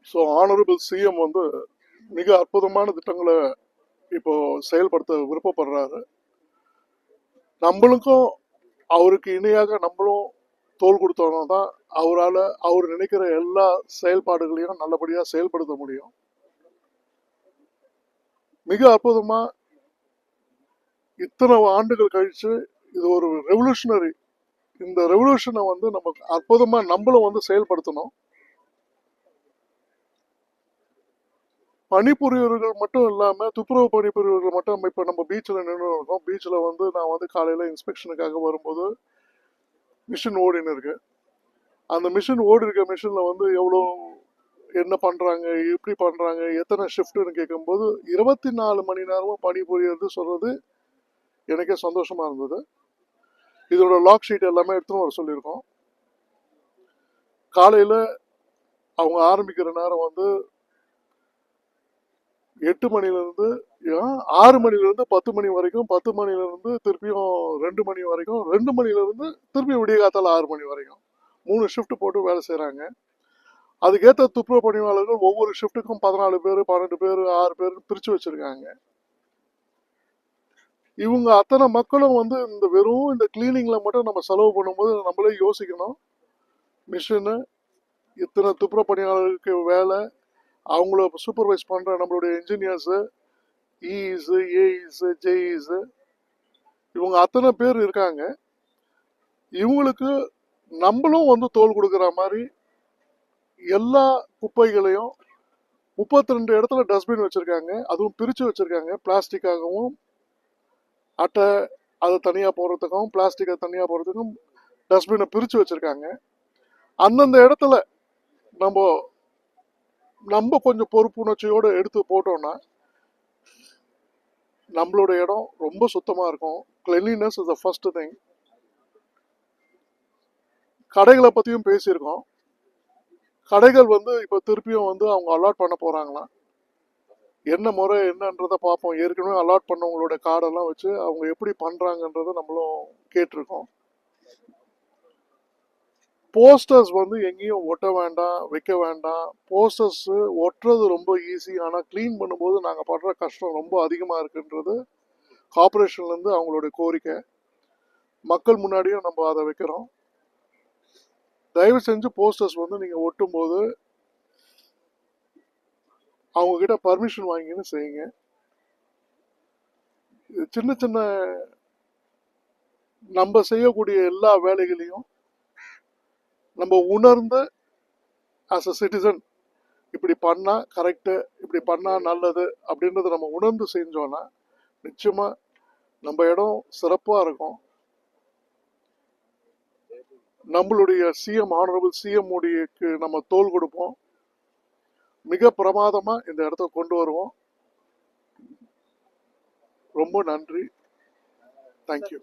So honourable CM வந்து மிக அற்புதமான திட்டங்களை இப்போ செயல்படுத்த விருப்பப்படுறாரு. நம்மளுக்கும் அவருக்கு இணையாக நம்மளும் தோல் கொடுத்தோம்னா தான் அவரால் அவர் நினைக்கிற எல்லா செயல்பாடுகளையும் நல்லபடியாக செயல்படுத்த முடியும். மிக அற்புதமா இத்தனை ஆண்டுகள் கழிச்சு இது ஒரு ரெவல்யூஷனரி. இந்த ரெவல்யூஷனை வந்து நம்ம அற்புதமா நம்மளும் வந்து செயல்படுத்தணும். பணிபுரியவர்கள் மட்டும் இல்லாம துப்புரவு பணிபுரியவர்கள் மட்டும் இப்ப நம்ம பீச்சில் நின்று இருக்கோம். பீச்சில் வந்து நான் வந்து காலையில இன்ஸ்பெக்ஷனுக்காக வரும்போது மிஷின் ஓடின்னு இருக்கு. அந்த மிஷின் ஓடி இருக்க மிஷின்ல வந்து எவ்வளோ என்ன பண்றாங்க, எப்படி பண்றாங்க, எத்தனை ஷிஃப்ட்னு கேட்கும்போது 24 மணி நேரமும் பணிபுரியறது சொல்றது எனக்கே சந்தோஷமா இருந்தது. இதோட லாக் ஷீட் எல்லாமே எடுத்துன்னு வர சொல்லியிருக்கோம். காலையில அவங்க ஆரம்பிக்கிற நேரம் வந்து 8 மணிலிருந்து 6 மணிலிருந்து 10 மணி வரைக்கும், 10 மணிலிருந்து திருப்பியும் 2 மணி வரைக்கும், 2 மணிலிருந்து திருப்பியும் விடிய காத்தால 6 மணி வரைக்கும் 3 ஷிஃப்ட் போட்டு வேலை செய்யறாங்க. அதுக்கேற்ற துப்புரவு பணியாளர்கள் ஒவ்வொரு ஷிஃப்ட்டுக்கும் 14 பேர், 12 பேர், 6 பேர் பிரிச்சு வச்சிருக்காங்க. இவங்க அத்தனை மக்களும் வந்து இந்த வெறும் இந்த கிளீனிங்ல மட்டும் நம்ம செலவு பண்ணும்போது நம்மளே யோசிக்கணும். மிஷினு இத்தனை துப்புரவு பணியாளர்களுக்கு வேலை, அவங்கள சூப்பர்வைஸ் பண்ற நம்மளுடைய இன்ஜினியர்ஸ், இஸ், ஏஇஸ், ஜேஇஸ், இவங்க அத்தனை பேர் இருக்காங்க. இவங்களுக்கு நம்மளும் வந்து தோல் கொடுக்குற மாதிரி எல்லா குப்பைகளையும் 32 இடத்துல டஸ்ட்பின் வச்சிருக்காங்க. அதுவும் பிரிச்சு வச்சிருக்காங்க. பிளாஸ்டிக்காகவும் அட்டை அதை தனியா போடுறதுக்கும் பிளாஸ்டிக்கை தனியா போடுறதுக்கும் டஸ்ட்பினை பிரிச்சு வச்சிருக்காங்க. அந்தந்த இடத்துல நம்ம நம்ம கொஞ்சம் பொறுப்புணர்ச்சியோடு எடுத்து போட்டோம்னா நம்மளோட இடம் ரொம்ப சுத்தமா இருக்கும். Cleanliness is the first thing. கடைகளை பத்தியும் பேசியிருக்கோம். கடைகள் வந்து இப்ப திருப்பியும் வந்து அவங்க அலாட் பண்ண போறாங்களாம். என்ன முறை என்னன்றதை பார்ப்போம். ஏற்கனவே அலாட் பண்ணவங்களோட கார்டெல்லாம் வச்சு அவங்க எப்படி பண்றாங்கன்றதை நம்மளும் கேட்டிருக்கோம். போஸ்டர்ஸ் வந்து எங்கேயும் ஒட்ட வேண்டாம், வைக்க வேண்டாம். போஸ்டர்ஸ் ஒட்டுறது ரொம்ப ஈஸி, ஆனால் க்ளீன் பண்ணும்போது நாங்கள் படுற கஷ்டம் ரொம்ப அதிகமாக இருக்குன்றது கார்பரேஷன்லேருந்து அவங்களோட கோரிக்கை. மக்கள் முன்னாடியும் நம்ம அதை வைக்கிறோம். தயவு செஞ்சு போஸ்டர்ஸ் வந்து நீங்கள் ஒட்டும் போது அவங்க கிட்ட பர்மிஷன் வாங்கின்னு செய்யுங்க. சின்ன சின்ன நம்ம செய்யக்கூடிய எல்லா வேலைகளையும் நம்ம உணர்ந்து ஆஸ் அ சிட்டிசன் இப்படி பண்ணா கரெக்டு, இப்படி பண்ணா நல்லது அப்படின்றத நம்ம உணர்ந்து செஞ்சோம்னா நிச்சயமா நம்ம இடம் சிறப்பா இருக்கும். நம்மளுடைய சிஎம் ஆனரபிள் சிஎம் உடையக்கு நம்ம தோல் கொடுப்போம். மிக பிரமாதமா இந்த இடத்த கொண்டு வருவோம். ரொம்ப நன்றி. தேங்க்யூ.